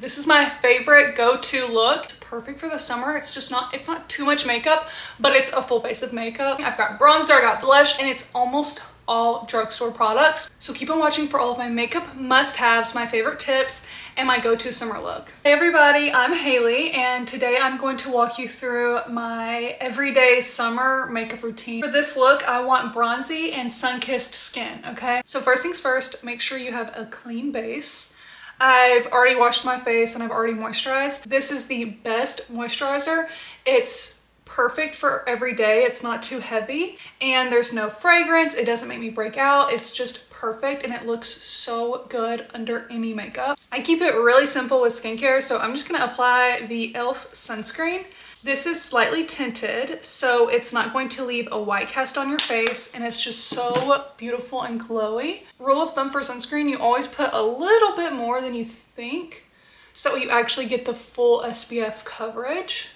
This is my favorite go-to look. It's perfect for the summer. It's not too much makeup, but it's a full face of makeup. I've got bronzer, I got blush, and it's almost all drugstore products. So keep on watching for all of my makeup must-haves, my favorite tips, and my go-to summer look. Hey everybody, I'm Haley, and today I'm going to walk you through my everyday summer makeup routine. For this look, I want bronzy and sun-kissed skin, okay? So first things first, make sure you have a clean base. I've already washed my face and I've already moisturized. This is the best moisturizer. It's perfect for every day. It's not too heavy and there's no fragrance. It doesn't make me break out. It's just perfect and it looks so good under any makeup. I keep it really simple with skincare, so I'm just gonna apply the e.l.f. sunscreen. This is slightly tinted, so it's not going to leave a white cast on your face, and it's just so beautiful and glowy. Rule of thumb for sunscreen, you always put a little bit more than you think, so that way you actually get the full SPF coverage.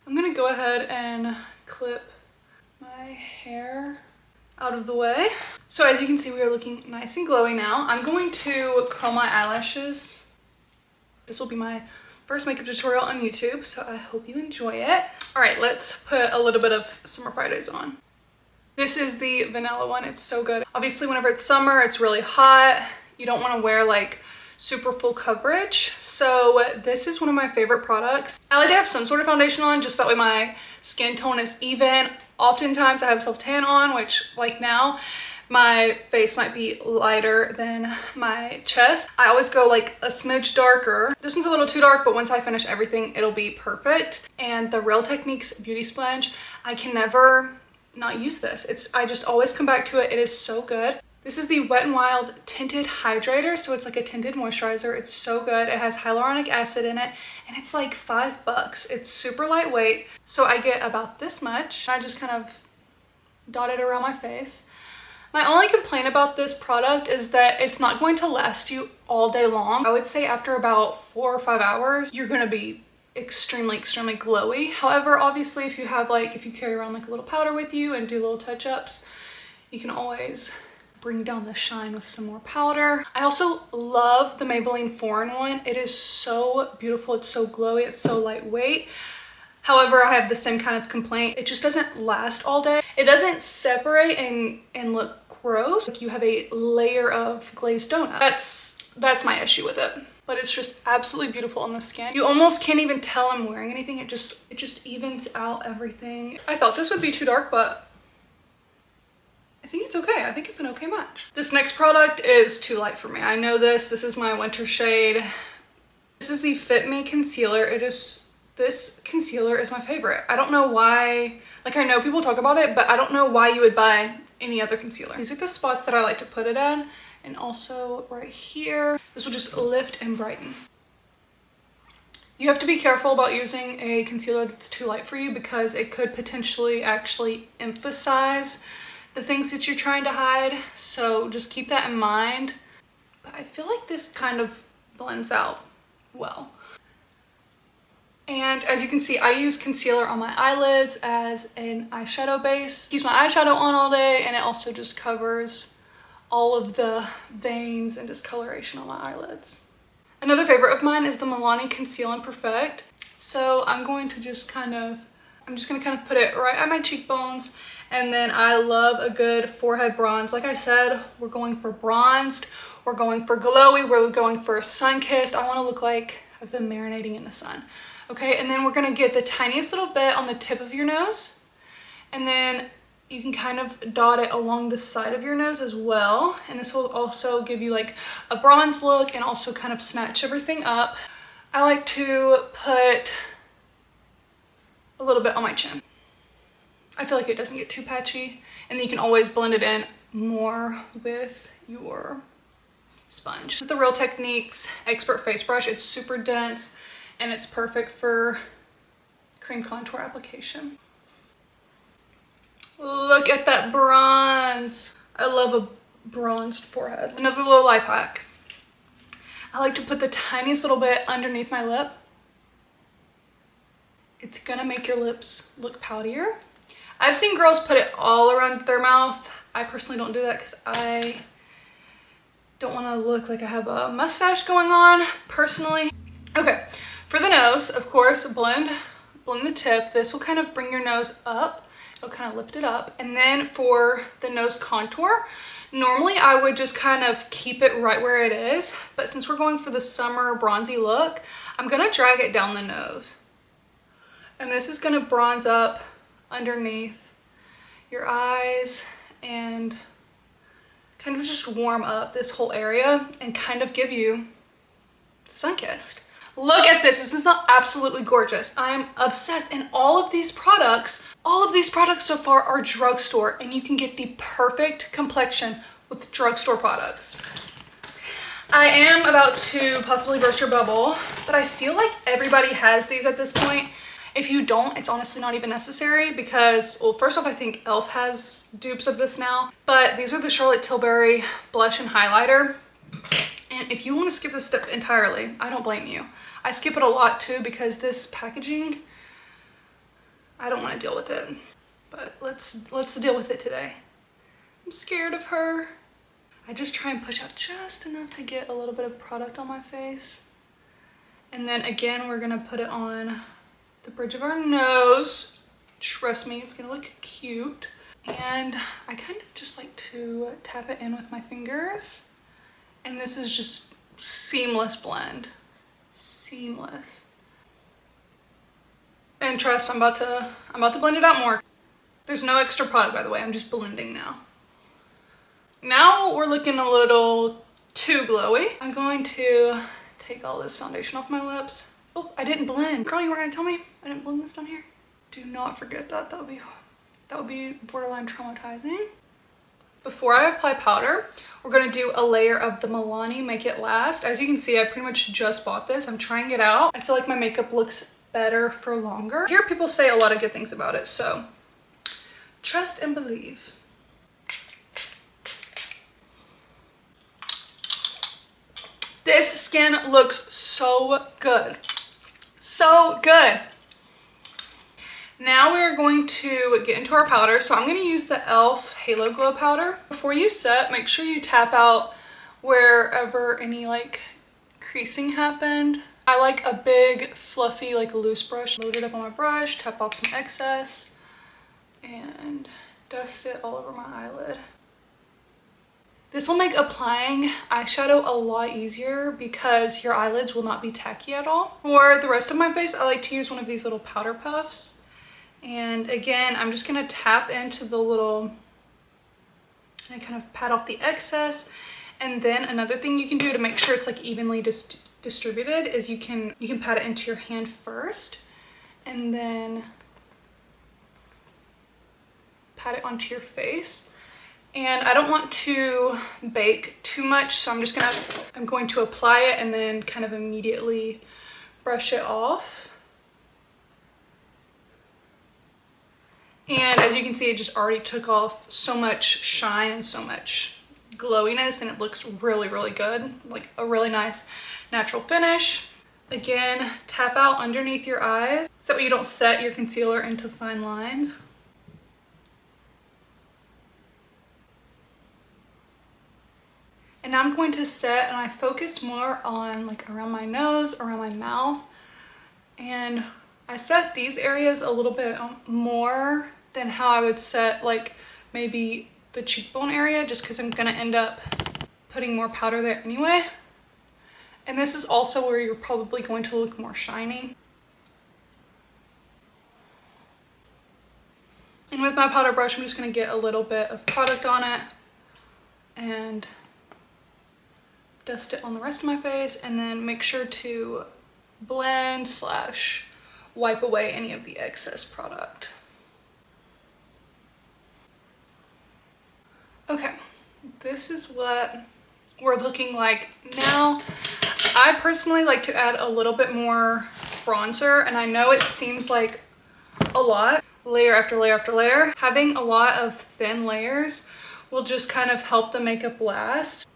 I'm gonna go ahead and clip my hair out of the way. So as you can see, we are looking nice and glowy now. I'm going to curl my eyelashes. This will be my first makeup tutorial on YouTube, so I hope you enjoy it. All right, let's put a little bit of Summer Fridays on. This is the vanilla one. It's so good. Obviously, whenever it's summer, it's really hot. You don't want to wear like super full coverage, so this is one of my favorite products. I like to have some sort of foundation on, just that way my skin tone is even. Oftentimes I have self-tan on, which like now, my face might be lighter than my chest. I always go like a smidge darker. This one's a little too dark, but once I finish everything, it'll be perfect. And the Real Techniques Beauty Sponge, I can never not use this. I just always come back to it. It is so good. This is the Wet n Wild Tinted Hydrator, so it's like a tinted moisturizer. It's so good. It has hyaluronic acid in it, and it's like $5. It's super lightweight, so I get about this much. I just kind of dot it around my face. My only complaint about this product is that it's not going to last you all day long. I would say after about 4 or 5 hours, you're gonna be extremely glowy. However, obviously if you carry around like a little powder with you and do little touch-ups, you can always bring down the shine with some more powder. I also love the Maybelline 4-in-1. It is so beautiful. It's so glowy. It's so lightweight. However, I have the same kind of complaint. It just doesn't last all day. It doesn't separate and look gross. Like you have a layer of glazed donut. That's my issue with it. But it's just absolutely beautiful on the skin. You almost can't even tell I'm wearing anything. It just evens out everything. I thought this would be too dark, but I think it's okay. I think it's an okay match. This next product is too light for me. I know this. This is my winter shade. This is the Fit Me concealer. This concealer is my favorite. I don't know why, like I know people talk about it, but I don't know why you would buy any other concealer. These are the spots that I like to put it in, and also right here. This will just lift and brighten. You have to be careful about using a concealer that's too light for you because it could potentially actually emphasize the things that you're trying to hide. So just keep that in mind. But I feel like this kind of blends out well. And as you can see, I use concealer on my eyelids as an eyeshadow base. Keeps my eyeshadow on all day, and it also just covers all of the veins and discoloration on my eyelids. Another favorite of mine is the Milani Conceal and Perfect. So I'm just gonna kind of put it right at my cheekbones, and then I love a good forehead bronze. Like I said, we're going for bronzed, we're going for glowy, we're going for sun-kissed. I want to look like I've been marinating in the sun. Okay, and then we're gonna get the tiniest little bit on the tip of your nose, and then you can kind of dot it along the side of your nose as well. And this will also give you like a bronze look and also kind of snatch everything up. I like to put a little bit on my chin. I feel like it doesn't get too patchy, and then you can always blend it in more with your sponge. This is the Real Techniques Expert Face Brush. It's super dense, and it's perfect for cream contour application. Look at that bronze. I love a bronzed forehead. Another little life hack. I like to put the tiniest little bit underneath my lip. It's gonna make your lips look poutier. I've seen girls put it all around their mouth. I personally don't do that because I Don't want to look like I have a mustache going on personally. Okay, for the nose, of course, blend the tip. This will kind of bring your nose up. It'll kind of lift it up. And then for the nose contour, normally I would just kind of keep it right where it is, but since we're going for the summer bronzy look, I'm gonna drag it down the nose. And this is gonna bronze up underneath your eyes and kind of just warm up this whole area and kind of give you sun-kissed. Look at this. This is not absolutely gorgeous. I'm obsessed. And all of these products so far are drugstore, and you can get the perfect complexion with drugstore products. I am about to possibly burst your bubble, but I feel like everybody has these at this point. If you don't, it's honestly not even necessary because, well, first off, I think e.l.f. has dupes of this now, but these are the Charlotte Tilbury blush and highlighter. And if you want to skip this step entirely, I don't blame you. I skip it a lot too because this packaging, I don't want to deal with it. But let's deal with it today. I'm scared of her. I just try and push out just enough to get a little bit of product on my face. And then again, we're gonna put it on the bridge of our nose. Trust me, it's gonna look cute. And I kind of just like to tap it in with my fingers. And this is just seamless blend. Seamless. And trust, I'm about to blend it out more. There's no extra product, by the way. I'm just blending now. Now we're looking a little too glowy. I'm going to take all this foundation off my lips. Oh, I didn't blend. Girl, you weren't gonna tell me I didn't blend this down here? Do not forget that. That would be borderline traumatizing. Before I apply powder, we're gonna do a layer of the Milani Make It Last. As you can see, I pretty much just bought this. I'm trying it out. I feel like my makeup looks better for longer. I hear people say a lot of good things about it, so trust and believe. This skin looks so good. So good. Now we're going to get into our powder. So I'm going to use the e.l.f. Halo Glow powder. Before you set, make sure you tap out wherever any like creasing happened. I like a big fluffy like loose brush. Load it up on my brush, tap off some excess, and dust it all over my eyelid. This will make applying eyeshadow a lot easier because your eyelids will not be tacky at all. For the rest of my face, I like to use one of these little powder puffs. And again, I'm just gonna tap into the little, and kind of pat off the excess. And then another thing you can do to make sure it's like evenly distributed is you can pat it into your hand first and then pat it onto your face. And I don't want to bake too much, so I'm going to apply it and then kind of immediately brush it off. And as you can see, it just already took off so much shine and so much glowiness, and it looks really, really good. Like a really nice natural finish. Again, tap out underneath your eyes so that way you don't set your concealer into fine lines. And now I'm going to set, and I focus more on like around my nose, around my mouth. And I set these areas a little bit more than how I would set like maybe the cheekbone area, just because I'm gonna end up putting more powder there anyway. And this is also where you're probably going to look more shiny. And with my powder brush, I'm just gonna get a little bit of product on it and dust it on the rest of my face, and then make sure to blend / wipe away any of the excess product. Okay, this is what we're looking like now. I personally like to add a little bit more bronzer, and I know it seems like a lot, layer after layer after layer. Having a lot of thin layers will just kind of help the makeup last.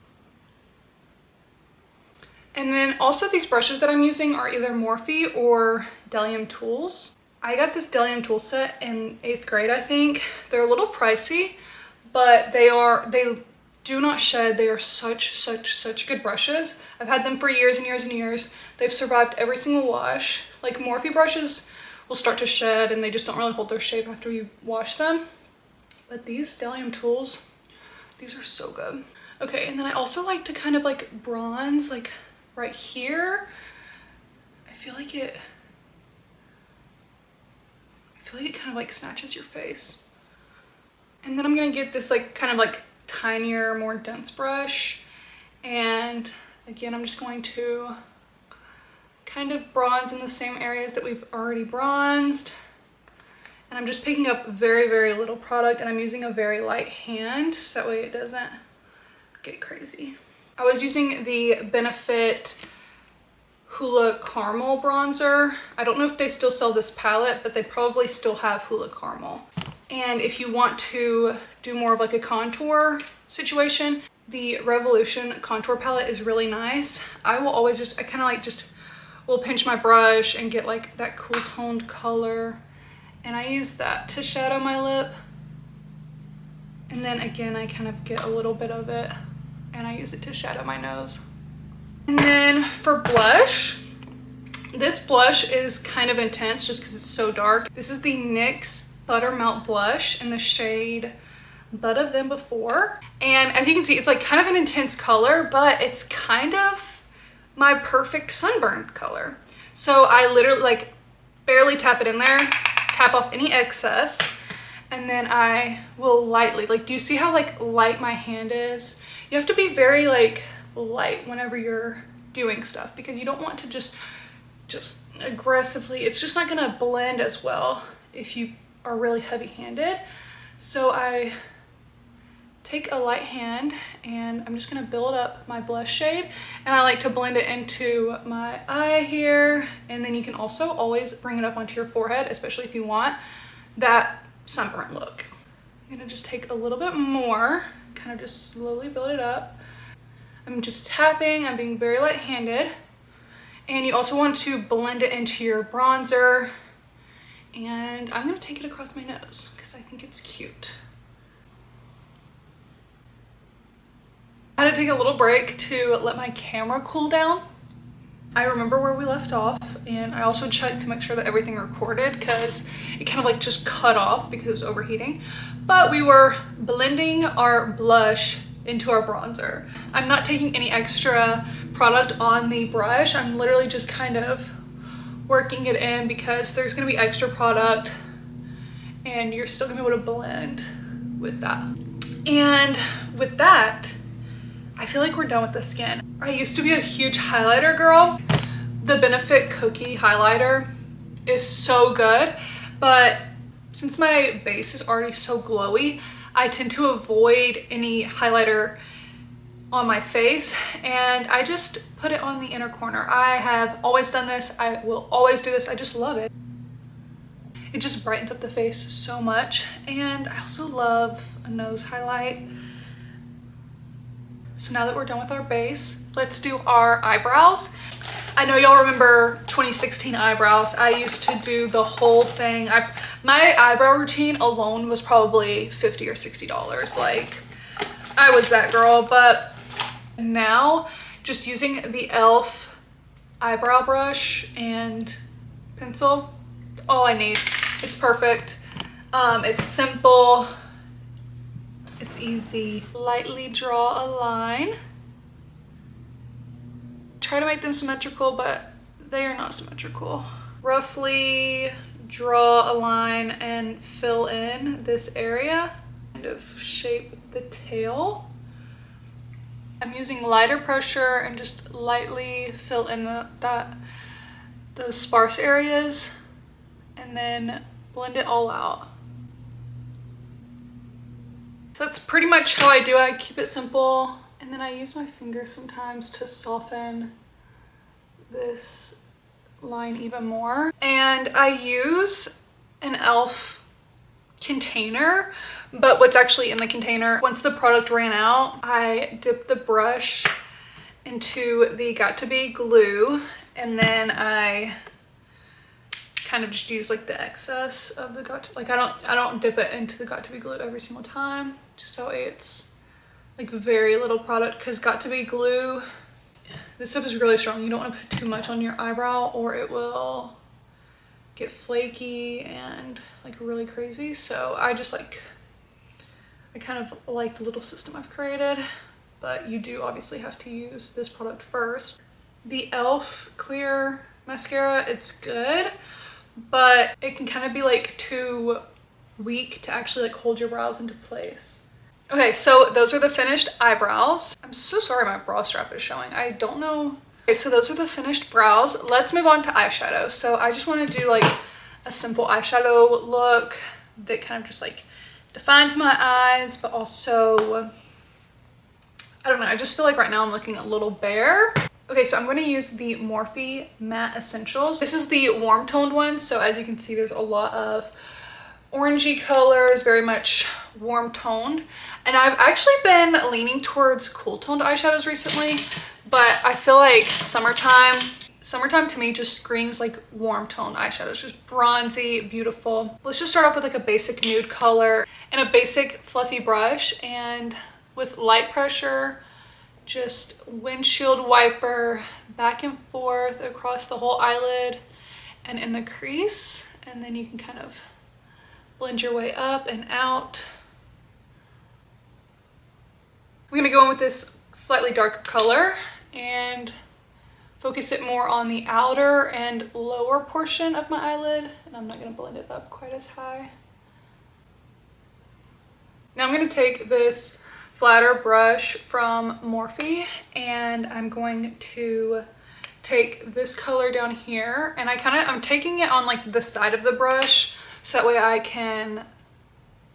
And then also these brushes that I'm using are either Morphe or Delium Tools. I got this Delium tool set in 8th grade, I think. They're a little pricey, but they do not shed. They are such good brushes. I've had them for years and years and years. They've survived every single wash. Like Morphe brushes will start to shed and they just don't really hold their shape after you wash them. But these Delium tools, these are so good. Okay, and then I also like to kind of like bronze like right here. I feel like it kind of like snatches your face. And then I'm gonna get this like kind of like tinier, more dense brush. And again, I'm just going to kind of bronze in the same areas that we've already bronzed. And I'm just picking up very little product, and I'm using a very light hand so that way it doesn't get crazy. I was using the Benefit Hoola Caramel bronzer. I don't know if they still sell this palette, but they probably still have Hoola Caramel. And if you want to do more of like a contour situation, the Revolution contour palette is really nice. I will always I kind of like will pinch my brush and get like that cool toned color. And I use that to shadow my lip. And then again, I kind of get a little bit of it and I use it to shadow my nose. And then for blush, this blush is kind of intense just because it's so dark. This is the NYX Buttermelt Blush in the shade Butt of Them Before. And as you can see, it's like kind of an intense color, but it's kind of my perfect sunburn color. So I literally like barely tap it in there, tap off any excess, and then I will lightly, like, do you see how like light my hand is? You have to be very like light whenever you're doing stuff because you don't want to just aggressively, it's just not gonna blend as well if you are really heavy-handed. So I take a light hand and I'm just gonna build up my blush shade, and I like to blend it into my eye here, and then you can also always bring it up onto your forehead, especially if you want that sunburnt look. I'm gonna just take a little bit more, kind of just slowly build it up. I'm just tapping, I'm being very light-handed, and you also want to blend it into your bronzer, and I'm gonna take it across my nose because I think it's cute. I had to take a little break to let my camera cool down. I remember where we left off, and I also checked to make sure that everything recorded because it kind of like just cut off because it was overheating. But we were blending our blush into our bronzer. I'm not taking any extra product on the brush. I'm literally just kind of working it in because there's gonna be extra product and you're still gonna be able to blend with that. And with that, I feel like we're done with the skin. I used to be a huge highlighter girl. The Benefit Cookie highlighter is so good, but since my base is already so glowy, I tend to avoid any highlighter on my face, and I just put it on the inner corner. I have always done this. I will always do this. I just love it. It just brightens up the face so much, and I also love a nose highlight. So now that we're done with our base, let's do our eyebrows. I know y'all remember 2016 eyebrows. I used to do the whole thing. My eyebrow routine alone was probably $50 or $60. Like, I was that girl. But now, just using the e.l.f. eyebrow brush and pencil, all I need. It's perfect. It's simple. It's easy. Lightly draw a line. Try to make them symmetrical, but they are not symmetrical. Roughly draw a line and fill in this area. Kind of shape the tail. I'm using lighter pressure and just lightly fill in those sparse areas, and then blend it all out. That's pretty much how I do it. I keep it simple. And then I use my fingers sometimes to soften this line even more. And I use an e.l.f. container, but what's actually in the container, once the product ran out, I dipped the brush into the Got2b glue, and then I kind of just use like the excess of the I don't dip it into the Got2b glue every single time, just so it's like very little product because Got To Be glue, this stuff is really strong. You don't want to put too much on your eyebrow or it will get flaky and like really crazy. So I just like, I kind of like the little system I've created, but you do obviously have to use this product first. The e.l.f. clear mascara, it's good, but it can kind of be like too weak to actually like hold your brows into place. Okay, so those are the finished eyebrows. I'm so sorry my bra strap is showing. I don't know. Okay, so those are the finished brows. Let's move on to eyeshadow. So I just want to do like a simple eyeshadow look that kind of just like defines my eyes, but also, I don't know, I just feel like right now I'm looking a little bare. Okay, so I'm going to use the Morphe Matte Essentials. This is the warm toned one. So as you can see, there's a lot of orangey colors, very much warm toned. And I've actually been leaning towards cool toned eyeshadows recently, but I feel like summertime to me just screams like warm toned eyeshadows, just bronzy, beautiful. Let's just start off with like a basic nude color and a basic fluffy brush, and with light pressure, just windshield wiper back and forth across the whole eyelid and in the crease, and then you can kind of blend your way up and out. I'm gonna go in with this slightly darker color and focus it more on the outer and lower portion of my eyelid, and I'm not gonna blend it up quite as high. Now I'm gonna take this flatter brush from Morphe and I'm going to take this color down here, and I'm taking it on like the side of the brush so that way I can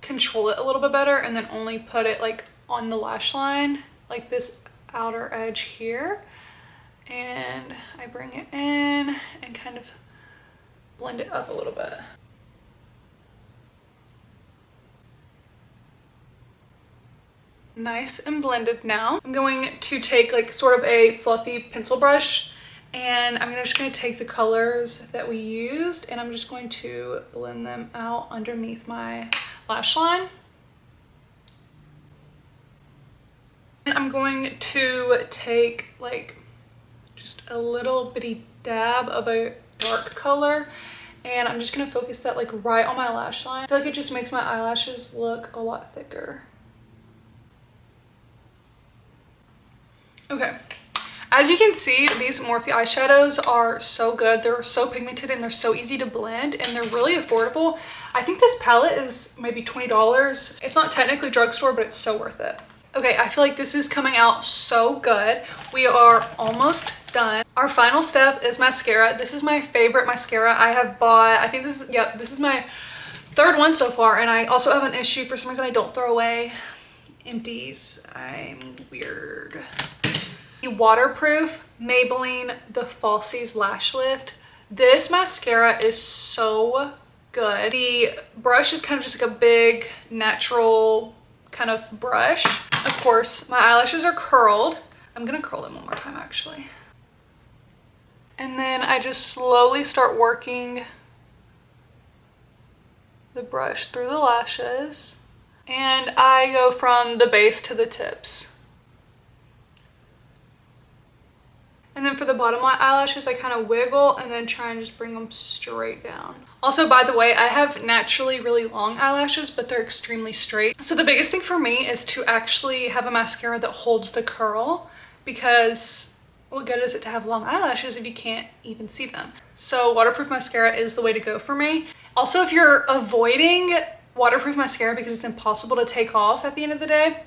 control it a little bit better, and then only put it like on the lash line, like this outer edge here. And I bring it in and kind of blend it up a little bit. Nice and blended now. I'm going to take like sort of a fluffy pencil brush, and I'm just going to take the colors that we used and I'm just going to blend them out underneath my lash line. And I'm going to take like just a little bitty dab of a dark color, and I'm just going to focus that like right on my lash line. I feel like it just makes my eyelashes look a lot thicker. Okay, as you can see, these Morphe eyeshadows are so good. They're so pigmented and they're so easy to blend, and they're really affordable. I think this palette is maybe $20. It's not technically drugstore, but it's so worth it. Okay, I feel like this is coming out so good. We are almost done. Our final step is mascara. This is my favorite mascara I have bought. I think this is my third one so far, and I also have an issue. For some reason I don't throw away empties. I'm weird. The waterproof Maybelline The Falsies Lash Lift. This mascara is so good. The brush is kind of just like a big natural kind of brush. Of course, my eyelashes are curled. I'm gonna curl them one more time actually. And then I just slowly start working the brush through the lashes, and I go from the base to the tips. And then for the bottom of my eyelashes, I kind of wiggle and then try and just bring them straight down. Also, by the way, I have naturally really long eyelashes, but they're extremely straight. So the biggest thing for me is to actually have a mascara that holds the curl, because what good is it to have long eyelashes if you can't even see them? So waterproof mascara is the way to go for me. Also, if you're avoiding waterproof mascara because it's impossible to take off at the end of the day,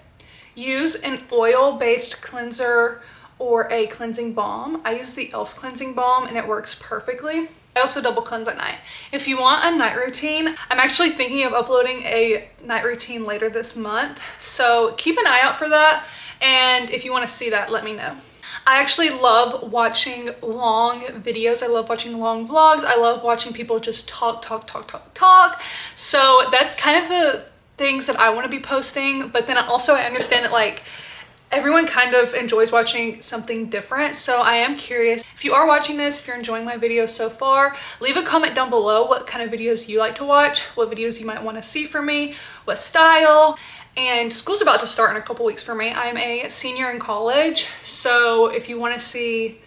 use an oil-based cleanser or a cleansing balm. I use the e.l.f. cleansing balm and it works perfectly. I also double cleanse at night. If you want a night routine, I'm actually thinking of uploading a night routine later this month, so keep an eye out for that, and if you want to see that, let me know. I actually love watching long videos. I love watching long vlogs. I love watching people just talk. So that's kind of the things that I want to be posting, but then also I understand that like everyone kind of enjoys watching something different. So I am curious, if you are watching this, if you're enjoying my videos so far, leave a comment down below what kind of videos you like to watch, what videos you might want to see from me, what style, and school's about to start in a couple weeks for me. I'm a senior in college, so if you want to see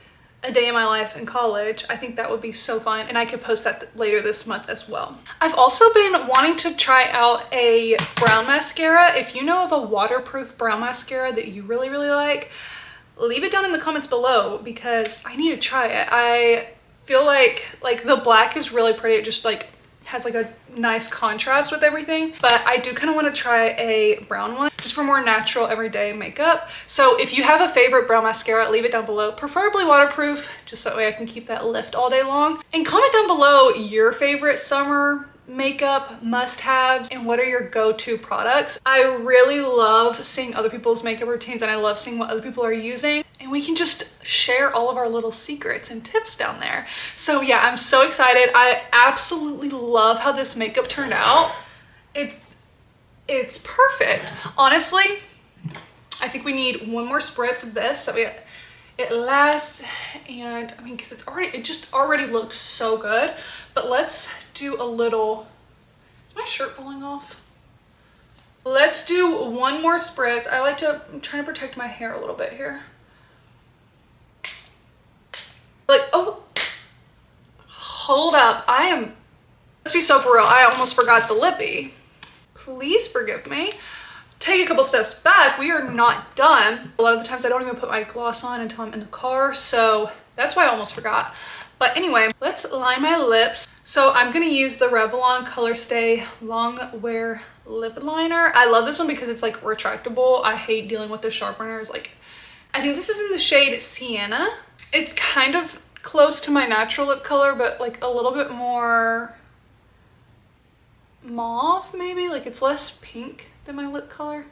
a day in my life in college, I think that would be so fun, and I could post that later this month as well. I've also been wanting to try out a brown mascara. If you know of a waterproof brown mascara that you really like, leave it down in the comments below because I need to try it. I feel like the black is really pretty. It just like has like a nice contrast with everything, but I do kind of want to try a brown one just for more natural everyday makeup. So if you have a favorite brown mascara, leave it down below, preferably waterproof, just that way I can keep that lift all day long. And comment down below your favorite summer makeup must-haves and what are your go-to products. I really love seeing other people's makeup routines, and I love seeing what other people are using, and we can just share all of our little secrets and tips down there. So yeah, I'm so excited. I absolutely love how this makeup turned out. It's perfect. Honestly, I think we need one more spritz of this so it lasts, and I mean, because it just already looks so good. But let's do a little, is my shirt falling off? Let's do one more spritz. I'm trying to protect my hair a little bit here. Like, oh, hold up. Let's be so for real. I almost forgot the lippy. Please forgive me. Take a couple steps back. We are not done. A lot of the times I don't even put my gloss on until I'm in the car, so that's why I almost forgot. But anyway, let's line my lips. So I'm gonna use the Revlon Color Stay Long Wear Lip Liner. I love this one because it's like retractable. I hate dealing with the sharpeners. Like, I think this is in the shade Sienna. It's kind of close to my natural lip color, but like a little bit more mauve maybe. Like it's less pink than my lip color.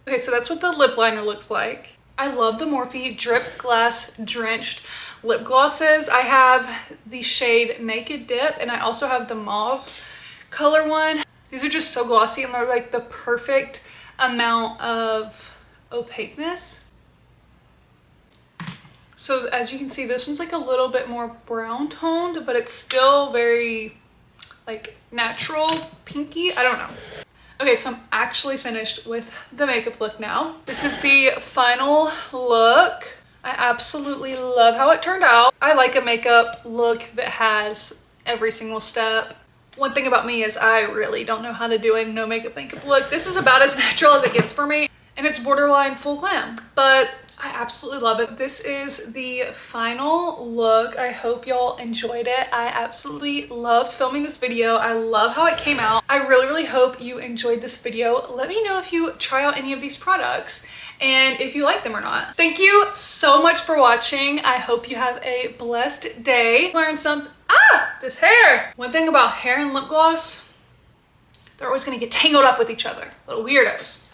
Okay, so that's what the lip liner looks like. I love the Morphe Drip Glass Drenched lip glosses. I have the shade Naked Dip, and I also have the mauve color one. These are just so glossy, and they're like the perfect amount of opaqueness. So as you can see, this one's like a little bit more brown toned, but it's still very like natural pinky. I don't know. Okay, so I'm actually finished with the makeup look now. This is the final look. I absolutely love how it turned out. I like a makeup look that has every single step. One thing about me is I really don't know how to do a no makeup look. This is about as natural as it gets for me, and it's borderline full glam, but I absolutely love it. This is the final look. I hope y'all enjoyed it. I absolutely loved filming this video. I love how it came out. I really hope you enjoyed this video. Let me know if you try out any of these products and if you like them or not. Thank you so much for watching. I hope you have a blessed day. Learn something. This hair. One thing about hair and lip gloss, they're always gonna get tangled up with each other. Little weirdos.